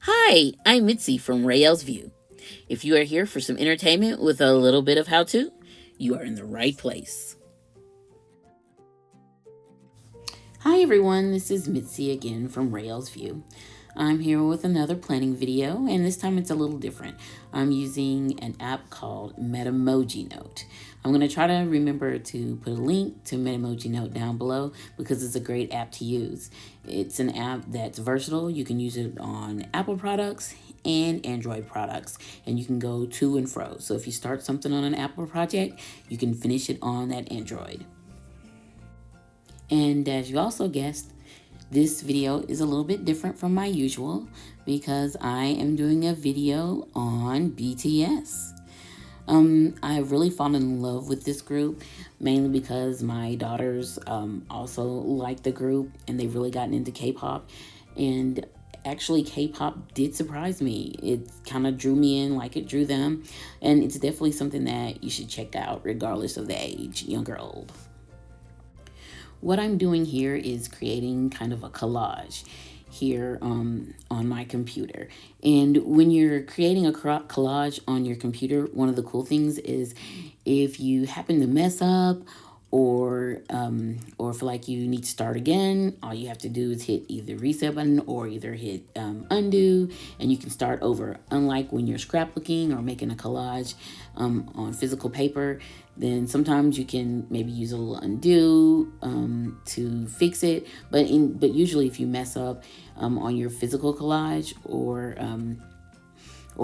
Hi, I'm Mitzi from Rael's View. If you are here for some entertainment with a little bit of how to, you are in the right place. Hi everyone, this is Mitzi again from Rael's View. I'm here with another planning video, and this time it's a little different. I'm using an app called Metamoji Note. I'm going to try to remember to put a link to Metamoji Note down below because it's a great app to use. It's an app that's versatile. You can use it on Apple products and Android products, and you can go to and fro. So if you start something on an Apple project, you can finish it on that Android. And as you also guessed, this video is a little bit different from my usual because I am doing a video on BTS. I've really fallen in love with this group, mainly because my daughters also like the group and they've really gotten into K-pop. And actually, K-pop did surprise me. It kind of drew me in like it drew them. And it's definitely something that you should check out regardless of the age, young or old. What I'm doing here is creating kind of a collage here on my computer. And when you're creating a collage on your computer, one of the cool things is if you happen to mess up or feel like you need to start again, all you have to do is hit either reset button or either hit undo, and you can start over. Unlike when you're scrapbooking or making a collage on physical paper, then sometimes you can maybe use a little undo to fix it. But usually if you mess up on your physical collage or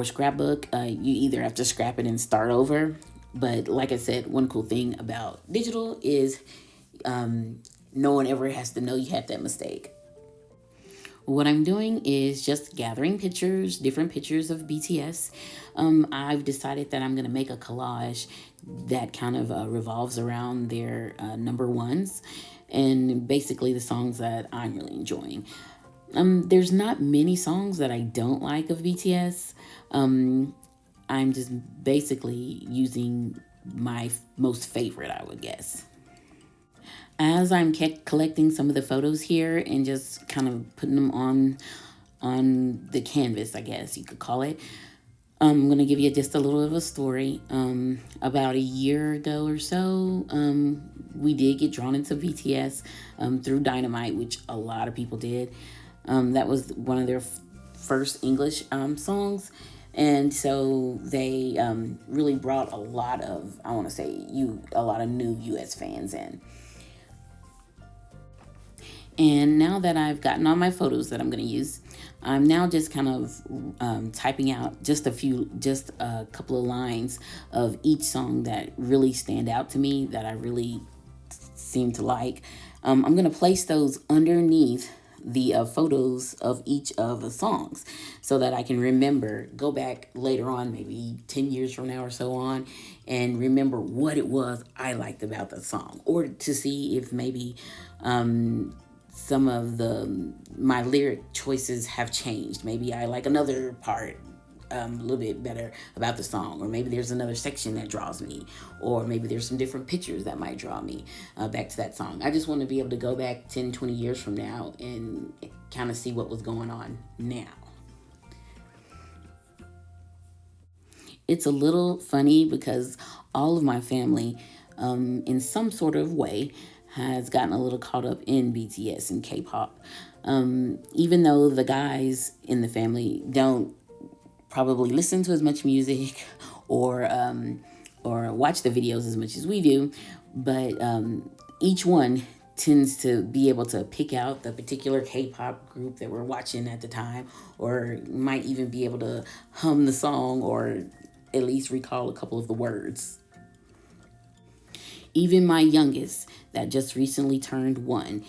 scrapbook, you either have to scrap it and start over. But like I said, one cool thing about digital is no one ever has to know you had that mistake. What I'm doing is just gathering pictures, different pictures of BTS. I've decided that I'm going to make a collage that kind of revolves around their number ones and basically the songs that I'm really enjoying. There's not many songs that I don't like of BTS. I'm just basically using my most favorite, I would guess. As I'm collecting some of the photos here and just kind of putting them on the canvas, I guess you could call it, I'm going to give you just a little of a story. About a year ago or so, we did get drawn into BTS through Dynamite, which a lot of people did. That was one of their first English songs. And so they really brought a lot of, I want to say, a lot of new U.S. fans in. And now that I've gotten all my photos that I'm going to use, I'm now just kind of typing out just a couple of lines of each song that really stand out to me, that I really seem to like. I'm going to place those underneath the photos of each of the songs so that I can remember, go back later on, maybe 10 years from now or so on, and remember what it was I liked about the song, or to see if maybe some of my lyric choices have changed. Maybe I like another part a little bit better about the song, or maybe there's another section that draws me, or maybe there's some different pictures that might draw me back to that song. I just want to be able to go back 10, 20 years from now and kind of see what was going on now. It's a little funny because all of my family, in some sort of way, has gotten a little caught up in BTS and K-pop. Even though the guys in the family don't probably listen to as much music or watch the videos as much as we do, but each one tends to be able to pick out the particular K-pop group that we're watching at the time, or might even be able to hum the song or at least recall a couple of the words. Even my youngest, that just recently turned 1,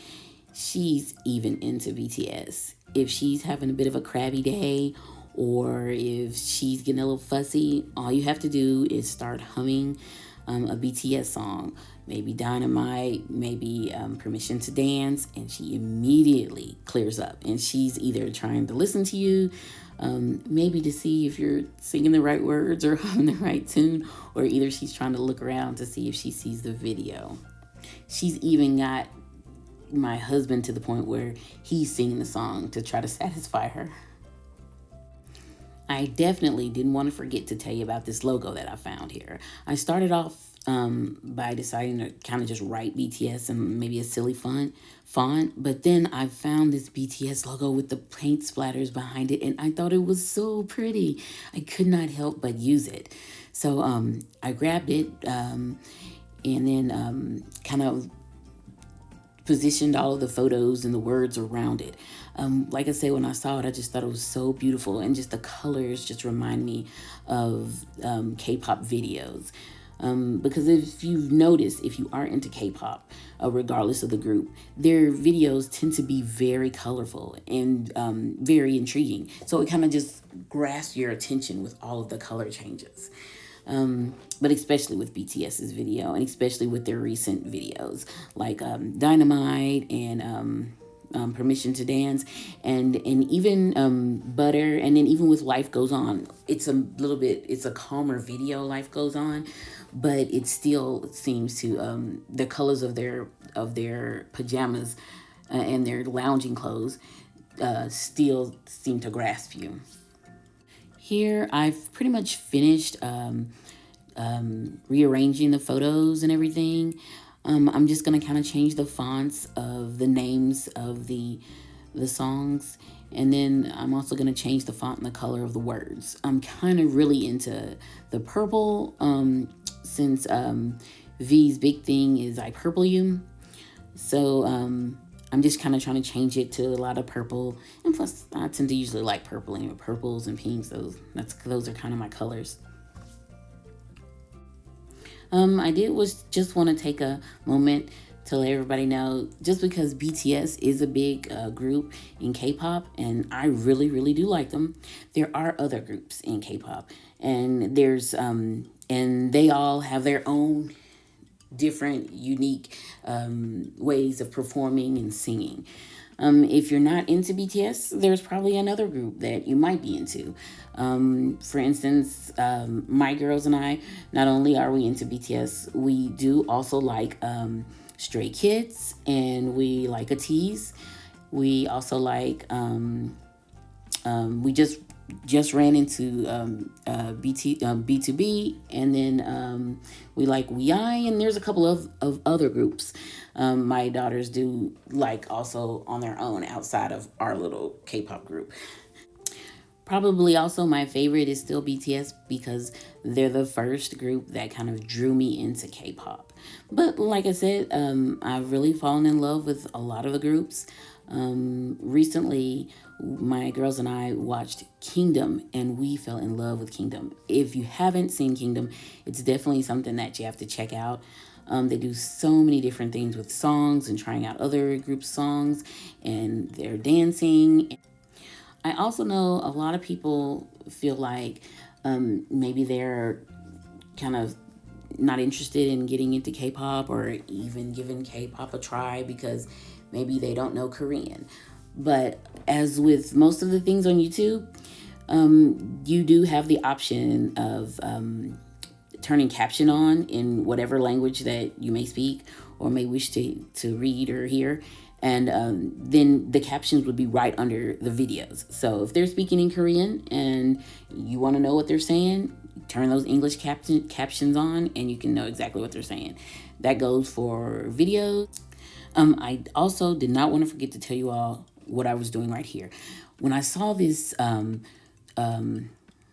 she's even into BTS. If she's having a bit of a crabby day, or if she's getting a little fussy, all you have to do is start humming a BTS song, maybe Dynamite, maybe Permission to Dance, and she immediately clears up. And she's either trying to listen to you, maybe to see if you're singing the right words or humming the right tune, or either she's trying to look around to see if she sees the video. She's even got my husband to the point where he's singing the song to try to satisfy her. I definitely didn't want to forget to tell you about this logo that I found here. I started off by deciding to kind of just write BTS and maybe a silly font, but then I found this BTS logo with the paint splatters behind it, and I thought it was so pretty. I could not help but use it. So I grabbed it and then kind of positioned all of the photos and the words around it. Like I say, when I saw it, I just thought it was so beautiful, and just the colors just remind me of K-pop videos. Because if you've noticed, if you are into K-pop, regardless of the group, their videos tend to be very colorful and very intriguing. So it kind of just grasps your attention with all of the color changes. But especially with BTS's video, and especially with their recent videos like Dynamite and Permission to Dance, and even Butter, and then even with Life Goes On. It's a calmer video, Life Goes On, but it still seems to the colors of their pajamas and their lounging clothes still seem to grasp you. Here, I've pretty much finished rearranging the photos and everything. I'm just gonna kind of change the fonts of the names of the songs, and then I'm also gonna change the font and the color of the words. I'm kind of really into the purple since V's big thing is I purple you. So I'm just kind of trying to change it to a lot of purple, and plus I tend to usually like purple anyway. Purples and pinks, those are kind of my colors. I did was just want to take a moment to let everybody know, just because BTS is a big group in K-pop, and I really, really do like them. There are other groups in K-pop, and and they all have their own different, unique ways of performing and singing. If you're not into BTS, there's probably another group that you might be into. For instance, my girls and I, not only are we into BTS, we do also like Stray Kids, and we like a tease. We also like we just ran into B2B, and then we like WeI, and there's a couple of other groups my daughters do like also on their own outside of our little K-pop group. Probably also my favorite is still BTS, because they're the first group that kind of drew me into K-pop. But like I said, I've really fallen in love with a lot of the groups. Recently, my girls and I watched Kingdom, and we fell in love with Kingdom. If you haven't seen Kingdom, it's definitely something that you have to check out. They do so many different things with songs and trying out other group songs, and they're dancing. I also know a lot of people feel like maybe they're kind of not interested in getting into K-pop, or even giving K-pop a try, because maybe they don't know Korean. But as with most of the things on YouTube, you do have the option of turning caption on in whatever language that you may speak or may wish to read or hear. And then the captions would be right under the videos. So if they're speaking in Korean and you want to know what they're saying, turn those English captions on, and you can know exactly what they're saying. That goes for videos. I also did not want to forget to tell you all what I was doing right here. When I saw this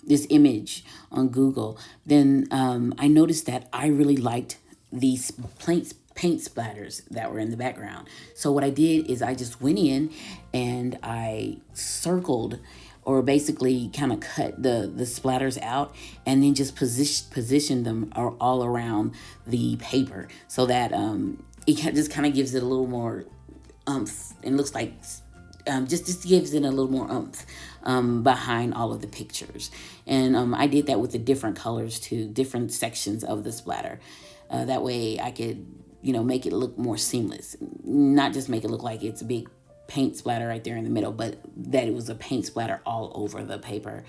this image on Google, then I noticed that I really liked these paint splatters that were in the background. So what I did is I just went in and I circled, or basically kind of cut the splatters out, and then just positioned them all around the paper, so that it just kind of gives it a little more umph, and looks like just gives it a little more umph behind all of the pictures. And I did that with the different colors to different sections of the splatter. That way I could, make it look more seamless. Not just make it look like it's a big paint splatter right there in the middle, but that it was a paint splatter all over the paper.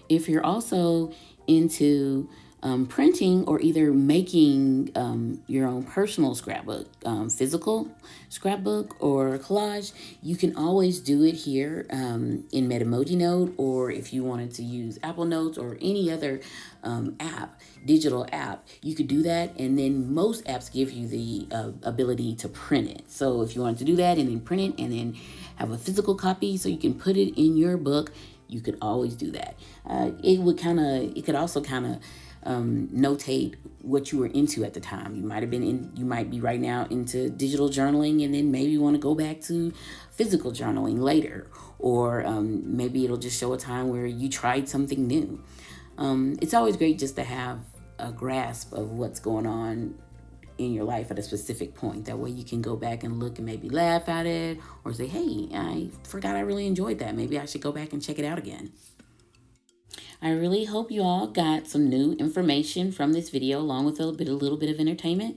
If you're also into printing or either making your own personal scrapbook, physical scrapbook or collage, you can always do it here in Metamoji Note, or if you wanted to use Apple Notes or any other app, digital app, you could do that. And then most apps give you the ability to print it. So if you wanted to do that and then print it and then have a physical copy so you can put it in your book, you could always do that. It could also kind of notate what you were into at the time. You might be right now into digital journaling, and then maybe you want to go back to physical journaling later, or maybe it'll just show a time where you tried something new. It's always great just to have a grasp of what's going on in your life at a specific point. That way you can go back and look and maybe laugh at it, or say, hey, I forgot I really enjoyed that. Maybe I should go back and check it out again. I really hope you all got some new information from this video, along with a little bit of entertainment.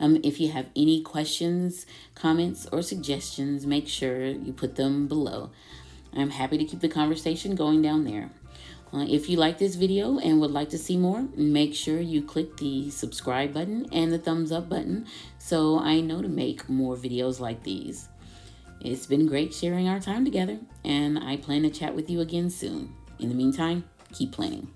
If you have any questions, comments, or suggestions, make sure you put them below. I'm happy to keep the conversation going down there. If you like this video and would like to see more, make sure you click the subscribe button and the thumbs up button so I know to make more videos like these. It's been great sharing our time together, and I plan to chat with you again soon. In the meantime, keep planning.